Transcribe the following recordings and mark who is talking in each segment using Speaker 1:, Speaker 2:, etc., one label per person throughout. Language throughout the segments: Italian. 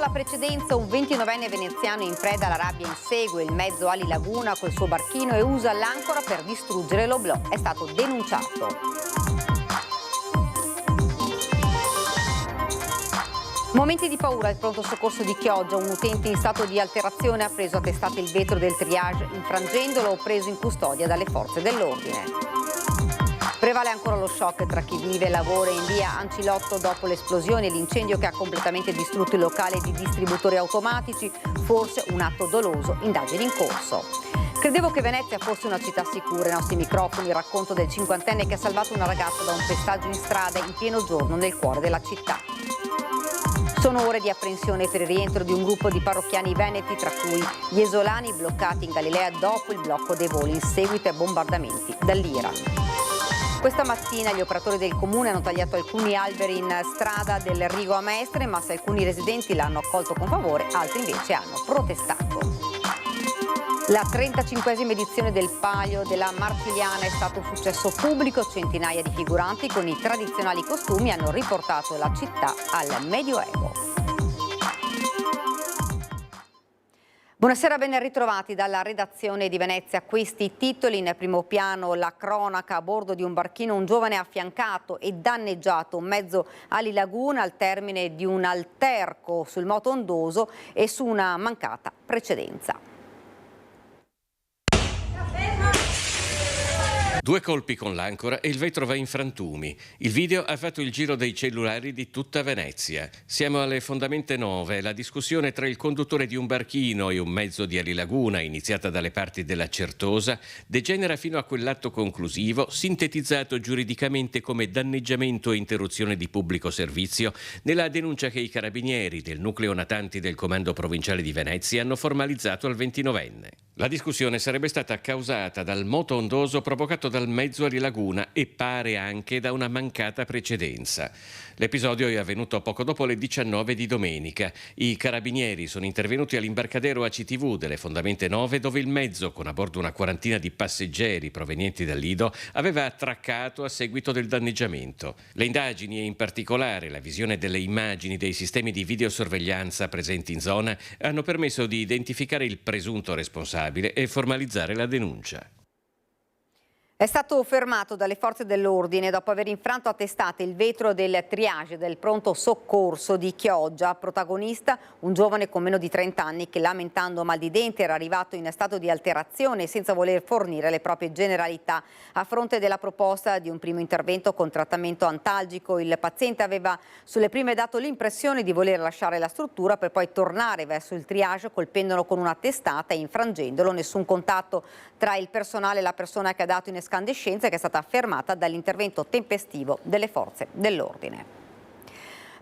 Speaker 1: la precedenza, un 29enne veneziano in preda alla rabbia insegue il mezzo Ali Laguna col suo barchino e usa l'ancora per distruggere l'oblò. È stato denunciato. Momenti di paura al pronto soccorso di Chioggia. Un utente in stato di alterazione ha preso a testate il vetro del triage, infrangendolo, preso in custodia dalle forze dell'ordine. Prevale ancora lo shock tra chi vive e lavora in via Ancilotto dopo l'esplosione e l'incendio che ha completamente distrutto il locale di distributori automatici, forse un atto doloso, indagini in corso. Credevo che Venezia fosse una città sicura. Ai nostri microfoni il racconto del 50enne che ha salvato una ragazza da un pestaggio in strada in pieno giorno nel cuore della città. Sono ore di apprensione per il rientro di un gruppo di parrocchiani veneti, tra cui gli esolani bloccati in Galilea dopo il blocco dei voli in seguito ai bombardamenti dall'Iran. Questa mattina gli operatori del comune hanno tagliato alcuni alberi in strada del Rigo a Mestre, ma se alcuni residenti l'hanno accolto con favore, altri invece hanno protestato. La 35esima edizione del Palio della Marcigliana è stato un successo pubblico. Centinaia di figuranti con i tradizionali costumi hanno riportato la città al Medioevo. Buonasera, ben ritrovati dalla redazione di Venezia. Questi titoli: in primo piano la cronaca. A bordo di un barchino un giovane affiancato e danneggiato un mezzo Ali Laguna al termine di un alterco sul moto ondoso e su una mancata precedenza.
Speaker 2: Due colpi con l'ancora e il vetro va in frantumi. Il video ha fatto il giro dei cellulari di tutta Venezia. Siamo alle fondamenta 9. La discussione tra il conduttore di un barchino e un mezzo di Ali Laguna, iniziata dalle parti della Certosa, degenera fino a quell'atto conclusivo, sintetizzato giuridicamente come danneggiamento e interruzione di pubblico servizio, nella denuncia che i carabinieri del nucleo natanti del Comando Provinciale di Venezia hanno formalizzato al 29enne. La discussione sarebbe stata causata dal moto ondoso provocato dal mezzo Ali Laguna e pare anche da una mancata precedenza. L'episodio è avvenuto poco dopo le 19 di domenica. I carabinieri sono intervenuti all'imbarcadero ACTV delle fondamenta 9, dove il mezzo, con a bordo una quarantina di passeggeri provenienti dal Lido, aveva attraccato a seguito del danneggiamento. Le indagini e in particolare la visione delle immagini dei sistemi di videosorveglianza presenti in zona hanno permesso di identificare il presunto responsabile e formalizzare la denuncia.
Speaker 1: È stato fermato dalle forze dell'ordine dopo aver infranto a testate il vetro del triage del pronto soccorso di Chioggia. Protagonista un giovane con meno di 30 anni che, lamentando mal di denti, era arrivato in stato di alterazione senza voler fornire le proprie generalità. A fronte della proposta di un primo intervento con trattamento antalgico, il paziente aveva sulle prime dato l'impressione di voler lasciare la struttura per poi tornare verso il triage colpendolo con una testata e infrangendolo. Nessun contatto tra il personale e la persona che ha dato in escandescenza, che è stata fermata dall'intervento tempestivo delle forze dell'ordine.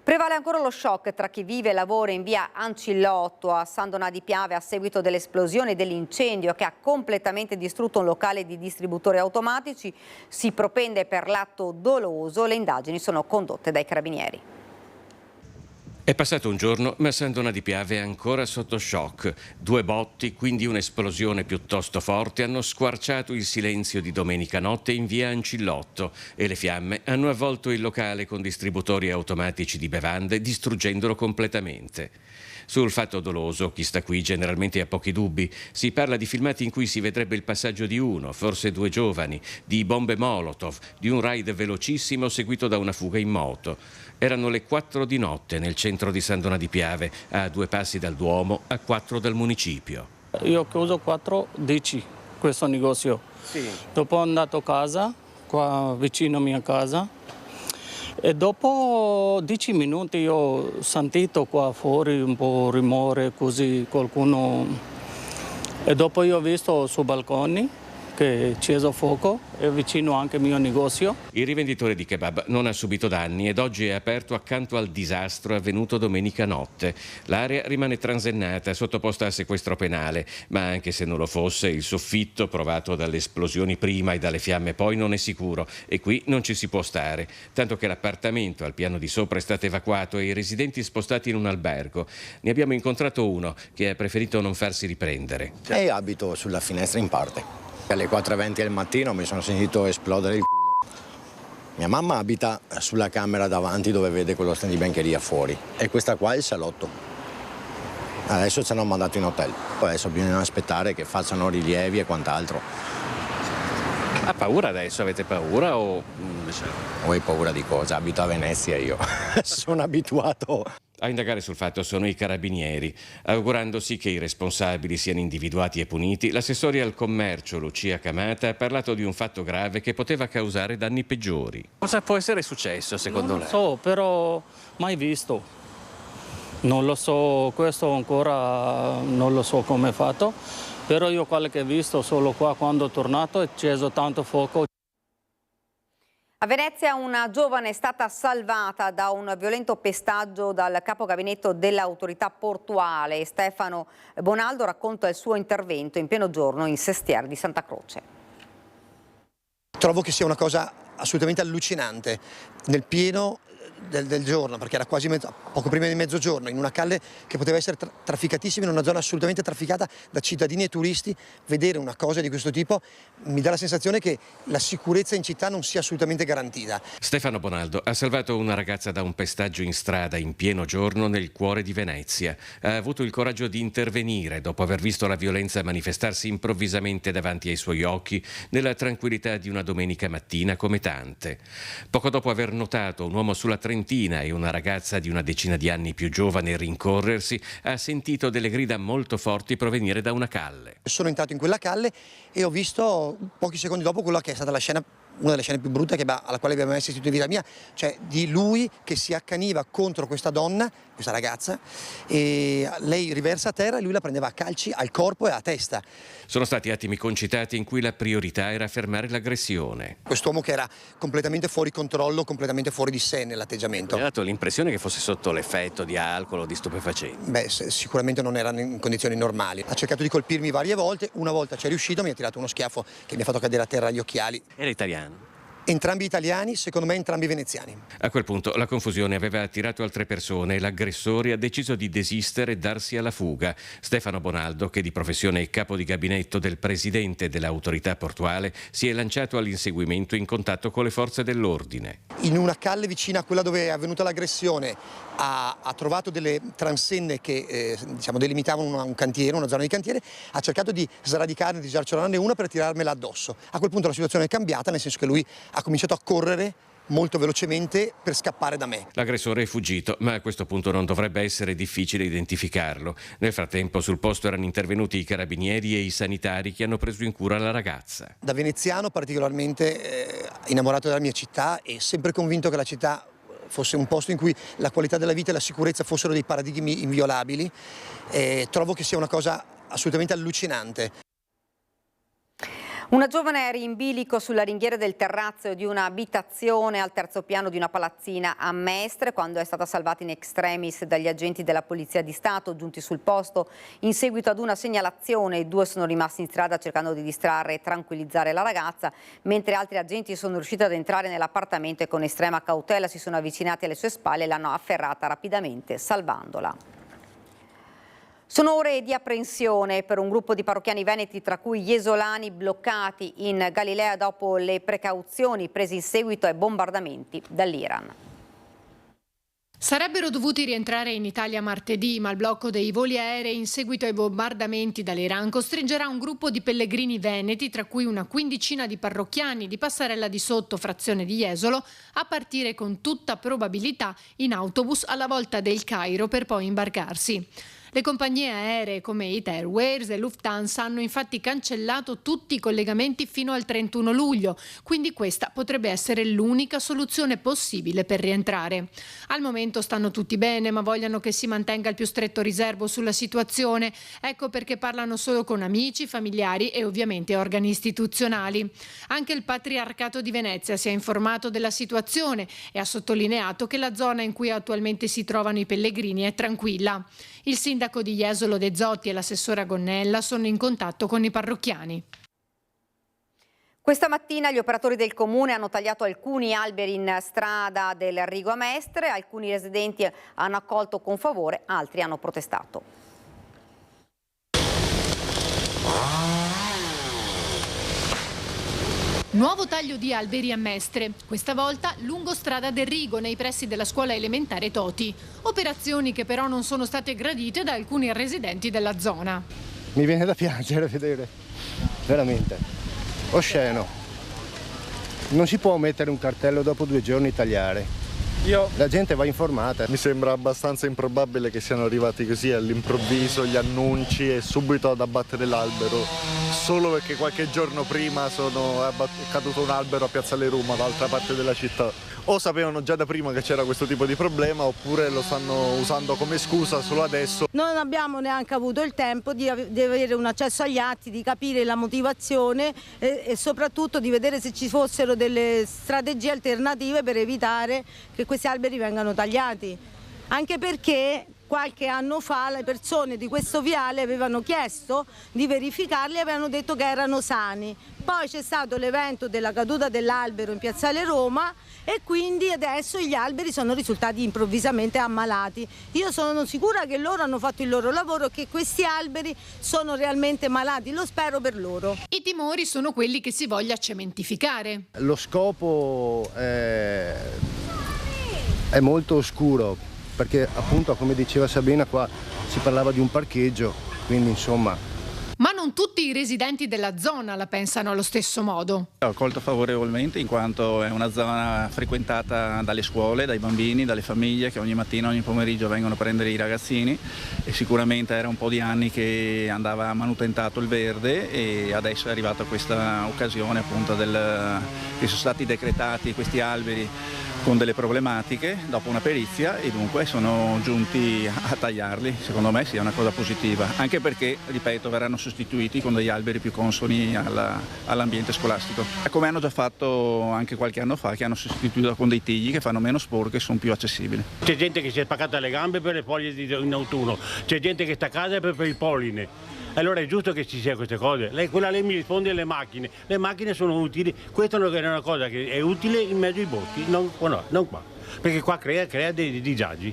Speaker 1: Prevale ancora lo shock tra chi vive e lavora in via Ancilotto a San Donà di Piave a seguito dell'esplosione e dell'incendio che ha completamente distrutto un locale di distributori automatici. Si propende per l'atto doloso. Le indagini sono condotte dai carabinieri.
Speaker 2: È passato un giorno, ma San Donà di Piave è ancora sotto shock. Due botti, quindi un'esplosione piuttosto forte, hanno squarciato il silenzio di domenica notte in via Ancilotto e le fiamme hanno avvolto il locale con distributori automatici di bevande, distruggendolo completamente. Sul fatto doloso, chi sta qui generalmente ha pochi dubbi. Si parla di filmati in cui si vedrebbe il passaggio di uno, forse due giovani, di bombe Molotov, di un raid velocissimo seguito da una fuga in moto. Erano le 4 di notte nel centro di San Donà di Piave, a 2 passi dal Duomo, a 4 dal municipio.
Speaker 3: Io ho chiuso 4:10 questo negozio. Sì. Dopo sono andato a casa, qua vicino alla mia casa, e dopo 10 minuti io ho sentito qua fuori un po' rumore, così qualcuno. E dopo io ho visto su balconi che è acceso fuoco e vicino anche il mio negozio.
Speaker 2: Il rivenditore di kebab non ha subito danni ed oggi è aperto accanto al disastro avvenuto domenica notte. L'area rimane transennata, sottoposta a sequestro penale, ma anche se non lo fosse, il soffitto provato dalle esplosioni prima e dalle fiamme poi non è sicuro e qui non ci si può stare, tanto che l'appartamento al piano di sopra è stato evacuato e i residenti spostati in un albergo. Ne abbiamo incontrato uno che ha preferito non farsi riprendere.
Speaker 4: E abito sulla finestra in parte. Alle 4:20 del mattino mi sono sentito esplodere il culo. Mia mamma abita sulla camera davanti dove vede quello stand di bancheria fuori e questa qua è il salotto. Adesso ci hanno mandato in hotel, adesso bisogna aspettare che facciano rilievi e quant'altro.
Speaker 2: Ha paura adesso? Avete paura o...
Speaker 4: Ho paura di cosa? Abito a Venezia io, sono abituato.
Speaker 2: A indagare sul fatto sono i carabinieri. Augurandosi che i responsabili siano individuati e puniti, l'assessore al commercio Lucia Camata ha parlato di un fatto grave che poteva causare danni peggiori. Cosa può essere successo secondo lei?
Speaker 3: Non lo so, però mai visto. Non lo so, questo ancora non lo so come è fatto, però io quello che ho visto solo qua quando ho tornato è acceso tanto fuoco.
Speaker 1: A Venezia una giovane è stata salvata da un violento pestaggio dal capo gabinetto dell'autorità portuale. Stefano Bonaldo racconta il suo intervento in pieno giorno in Sestiere di Santa Croce.
Speaker 5: Trovo che sia una cosa assolutamente allucinante nel pieno del giorno, perché era quasi poco prima di mezzogiorno, in una calle che poteva essere trafficatissima, in una zona assolutamente trafficata da cittadini e turisti. Vedere una cosa di questo tipo mi dà la sensazione che la sicurezza in città non sia assolutamente garantita.
Speaker 2: Stefano Bonaldo ha salvato una ragazza da un pestaggio in strada in pieno giorno nel cuore di Venezia. Ha avuto il coraggio di intervenire dopo aver visto la violenza manifestarsi improvvisamente davanti ai suoi occhi nella tranquillità di una domenica mattina come tante. Poco dopo aver notato un uomo sulla trentina e una ragazza di una decina di anni più giovane rincorrersi, ha sentito delle grida molto forti provenire da una calle.
Speaker 5: Sono entrato in quella calle e ho visto pochi secondi dopo quella che è stata la scena, una delle scene più brutte alla quale abbiamo mai assistito in vita mia, cioè di lui che si accaniva contro questa donna, questa ragazza, e lei riversa a terra e lui la prendeva a calci al corpo e alla testa.
Speaker 2: Sono stati attimi concitati in cui la priorità era fermare l'aggressione.
Speaker 5: Quest'uomo che era completamente fuori controllo, completamente fuori di sé nell'atteggiamento.
Speaker 2: Mi ha dato l'impressione che fosse sotto l'effetto di alcol o di stupefacenti.
Speaker 5: Beh, sicuramente non era in condizioni normali. Ha cercato di colpirmi varie volte, una volta ci è riuscito, mi ha tirato uno schiaffo che mi ha fatto cadere a terra gli occhiali.
Speaker 2: Era italiano?
Speaker 5: Entrambi italiani, secondo me entrambi veneziani.
Speaker 2: A quel punto la confusione aveva attirato altre persone e l'aggressore ha deciso di desistere e darsi alla fuga. Stefano Bonaldo, che di professione è capo di gabinetto del presidente dell'autorità portuale, si è lanciato all'inseguimento in contatto con le forze dell'ordine.
Speaker 5: In una calle vicina a quella dove è avvenuta l'aggressione ha trovato delle transenne che delimitavano un cantiere, una zona di cantiere, ha cercato di sradicarne, di sgarcionarne una per tirarmela addosso. A quel punto la situazione è cambiata, nel senso che lui ha cominciato a correre molto velocemente per scappare da me.
Speaker 2: L'aggressore è fuggito, ma a questo punto non dovrebbe essere difficile identificarlo. Nel frattempo sul posto erano intervenuti i carabinieri e i sanitari che hanno preso in cura la ragazza.
Speaker 5: Da veneziano particolarmente innamorato della mia città e sempre convinto che la città fosse un posto in cui la qualità della vita e la sicurezza fossero dei paradigmi inviolabili, trovo che sia una cosa assolutamente allucinante.
Speaker 1: Una giovane era in bilico sulla ringhiera del terrazzo di un'abitazione al terzo piano di una palazzina a Mestre quando è stata salvata in extremis dagli agenti della Polizia di Stato giunti sul posto. In seguito ad una segnalazione i due sono rimasti in strada cercando di distrarre e tranquillizzare la ragazza, mentre altri agenti sono riusciti ad entrare nell'appartamento e con estrema cautela si sono avvicinati alle sue spalle e l'hanno afferrata rapidamente salvandola. Sono ore di apprensione per un gruppo di parrocchiani veneti, tra cui gli esolani bloccati in Galilea dopo le precauzioni prese in seguito ai bombardamenti dall'Iran.
Speaker 6: Sarebbero dovuti rientrare in Italia martedì, ma il blocco dei voli aerei in seguito ai bombardamenti dall'Iran costringerà un gruppo di pellegrini veneti, tra cui una quindicina di parrocchiani di Passarella di Sotto, frazione di Jesolo, a partire con tutta probabilità in autobus alla volta del Cairo per poi imbarcarsi. Le compagnie aeree come Ita Airways e Lufthansa hanno infatti cancellato tutti i collegamenti fino al 31 luglio, quindi questa potrebbe essere l'unica soluzione possibile per rientrare. Al momento stanno tutti bene, ma vogliono che si mantenga il più stretto riservo sulla situazione, ecco perché parlano solo con amici, familiari e ovviamente organi istituzionali. Anche il Patriarcato di Venezia si è informato della situazione e ha sottolineato che la zona in cui attualmente si trovano i pellegrini è tranquilla. Il sindaco di Jesolo De Zotti e l'assessora Gonnella sono in contatto con i parrocchiani.
Speaker 1: Questa mattina gli operatori del comune hanno tagliato alcuni alberi in strada del Rigo a Mestre, alcuni residenti hanno accolto con favore, altri hanno protestato.
Speaker 6: Nuovo taglio di alberi a Mestre, questa volta lungo strada del Rigo, nei pressi della scuola elementare Toti. Operazioni che però non sono state gradite da alcuni residenti della zona.
Speaker 7: Mi viene da piangere a vedere, veramente, osceno. Non si può mettere un cartello dopo 2 giorni tagliare. La gente va informata.
Speaker 8: Mi sembra abbastanza improbabile che siano arrivati così all'improvviso gli annunci e subito ad abbattere l'albero, solo perché qualche giorno prima è caduto un albero a Piazzale Roma, dall'altra parte della città. O sapevano già da prima che c'era questo tipo di problema, oppure lo stanno usando come scusa solo adesso.
Speaker 9: Non abbiamo neanche avuto il tempo di avere un accesso agli atti, di capire la motivazione e soprattutto di vedere se ci fossero delle strategie alternative per evitare che questi alberi vengano tagliati. Anche perché qualche anno fa le persone di questo viale avevano chiesto di verificarli e avevano detto che erano sani. Poi c'è stato l'evento della caduta dell'albero in Piazzale Roma e quindi adesso gli alberi sono risultati improvvisamente ammalati. Io sono sicura che loro hanno fatto il loro lavoro e che questi alberi sono realmente malati, lo spero per loro.
Speaker 6: I timori sono quelli che si voglia cementificare.
Speaker 7: Lo scopo è molto oscuro, perché appunto, come diceva Sabina, qua si parlava di un parcheggio, quindi insomma.
Speaker 6: Ma non tutti i residenti della zona la pensano allo stesso modo.
Speaker 10: Ho accolto favorevolmente in quanto è una zona frequentata dalle scuole, dai bambini, dalle famiglie che ogni mattina, ogni pomeriggio vengono a prendere i ragazzini e sicuramente era un po' di anni che andava manutentato il verde e adesso è arrivata questa occasione appunto che sono stati decretati questi alberi con delle problematiche dopo una perizia e dunque sono giunti a tagliarli. Secondo me sia una cosa positiva, anche perché, ripeto, verranno sostituiti con degli alberi più consoni all'ambiente scolastico. Come hanno già fatto anche qualche anno fa, che hanno sostituito con dei tigli che fanno meno sporche e sono più accessibili.
Speaker 11: C'è gente che si è spaccata le gambe per le foglie in autunno, c'è gente che sta a casa per il polline. Allora è giusto che ci sia queste cose. Lei mi risponde alle macchine. Le macchine sono utili, questa è una cosa che è utile in mezzo ai boschi, non qua. Perché qua crea dei disagi.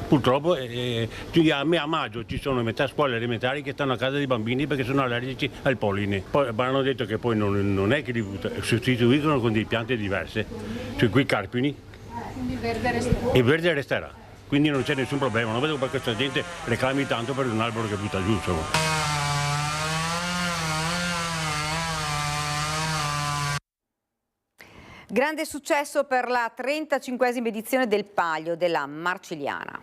Speaker 11: Purtroppo a maggio ci sono metà scuole elementari che stanno a casa dei bambini perché sono allergici al polline. Poi hanno detto che poi non è che li sostituiscono con delle piante diverse, cioè qui carpini. Il verde resterà. Quindi non c'è nessun problema, non vedo perché questa gente reclami tanto per un albero che butta giù, insomma.
Speaker 1: Grande successo per la 35esima edizione del Palio della Marcigliana.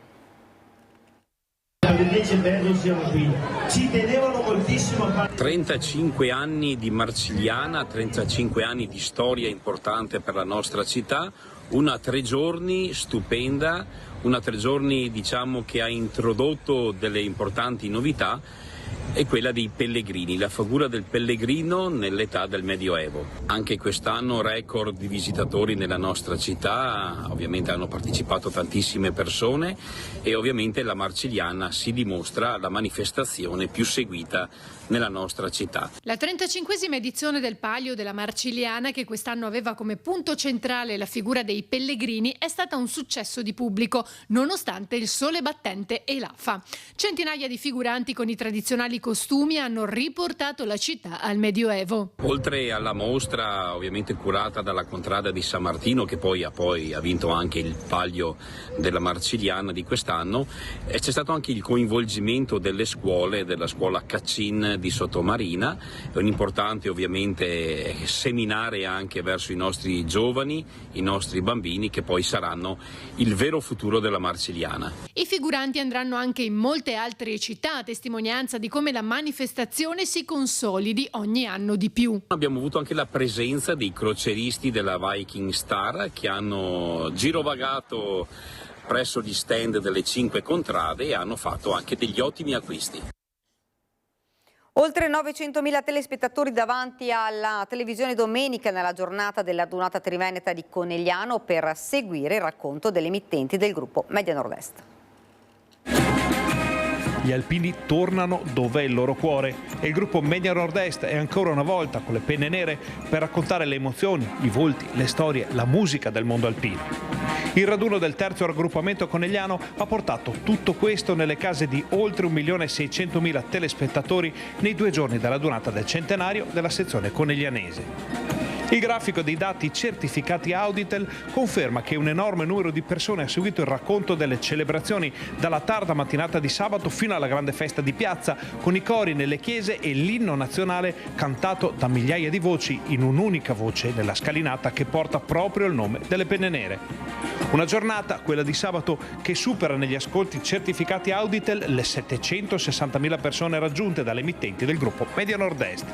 Speaker 12: Invece bello siamo qui. Ci tenevano moltissimo a
Speaker 13: 35 anni di Marcigliana, 35 anni di storia importante per la nostra città, una 3 giorni stupenda, una 3 giorni diciamo che ha introdotto delle importanti novità, è quella dei pellegrini, la figura del pellegrino nell'età del Medioevo. Anche quest'anno record di visitatori nella nostra città, ovviamente hanno partecipato tantissime persone e ovviamente la Marcigliana si dimostra la manifestazione più seguita nella nostra città.
Speaker 6: La 35esima edizione del Palio della Marcigliana, che quest'anno aveva come punto centrale la figura dei pellegrini, è stata un successo di pubblico, nonostante il sole battente e l'afa. Centinaia di figuranti con i tradizionali costumi hanno riportato la città al Medioevo.
Speaker 13: Oltre alla mostra, ovviamente curata dalla Contrada di San Martino, che poi ha vinto anche il Palio della Marcigliana di quest'anno, c'è stato anche il coinvolgimento delle scuole, della scuola Caccin di Sottomarina, è un importante ovviamente seminare anche verso i nostri giovani, i nostri bambini, che poi saranno il vero futuro della Marcigliana.
Speaker 6: I figuranti andranno anche in molte altre città, a testimonianza di come la manifestazione si consolidi ogni anno di più.
Speaker 13: Abbiamo avuto anche la presenza dei croceristi della Viking Star che hanno girovagato presso gli stand delle 5 contrade e hanno fatto anche degli ottimi acquisti.
Speaker 1: Oltre 900.000 telespettatori davanti alla televisione domenica nella giornata della Radunata Triveneta di Conegliano per seguire il racconto delle emittenti del gruppo Media Nord-Est.
Speaker 14: Gli alpini tornano dove è il loro cuore e il gruppo Media Nord-Est è ancora una volta con le penne nere per raccontare le emozioni, i volti, le storie, la musica del mondo alpino. Il raduno del terzo raggruppamento conegliano ha portato tutto questo nelle case di oltre 1.600.000 telespettatori nei 2 giorni della radunata del centenario della sezione coneglianese. Il grafico dei dati certificati Auditel conferma che un enorme numero di persone ha seguito il racconto delle celebrazioni dalla tarda mattinata di sabato fino alla grande festa di piazza, con i cori nelle chiese e l'inno nazionale cantato da migliaia di voci in un'unica voce nella scalinata che porta proprio il nome delle Penne Nere. Una giornata, quella di sabato, che supera negli ascolti certificati Auditel le 760.000 persone raggiunte dalle emittenti del gruppo Media Nord-Est.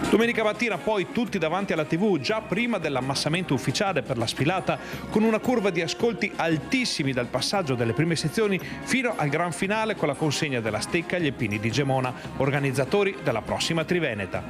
Speaker 14: Domenica mattina poi tutti davanti alla TV, già prima dell'ammassamento ufficiale per la sfilata, con una curva di ascolti altissimi dal passaggio delle prime sezioni fino al gran finale con la consegna della stecca agli Alpini di Gemona, organizzatori della prossima Triveneta.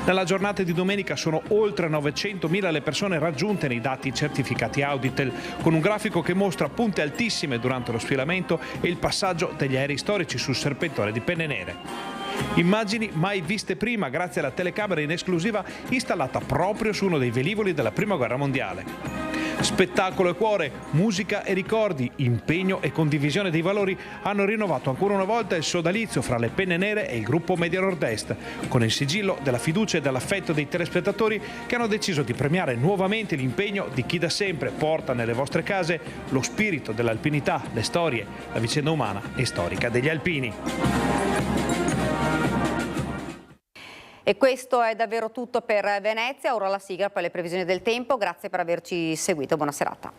Speaker 14: Nella giornata di domenica sono oltre 900.000 le persone raggiunte nei dati certificati Auditel, con un grafico che mostra punte altissime durante lo sfilamento e il passaggio degli aerei storici sul serpentone di Penne Nere. Immagini mai viste prima grazie alla telecamera in esclusiva installata proprio su uno dei velivoli della Prima Guerra Mondiale. Spettacolo e cuore, musica e ricordi, impegno e condivisione dei valori hanno rinnovato ancora una volta il sodalizio fra le Penne Nere e il gruppo Media Nord-Est, con il sigillo della fiducia e dell'affetto dei telespettatori che hanno deciso di premiare nuovamente l'impegno di chi da sempre porta nelle vostre case lo spirito dell'alpinità, le storie, la vicenda umana e storica degli alpini.
Speaker 1: E questo è davvero tutto per Venezia, ora la sigla, poi le previsioni del tempo. Grazie per averci seguito, buona serata.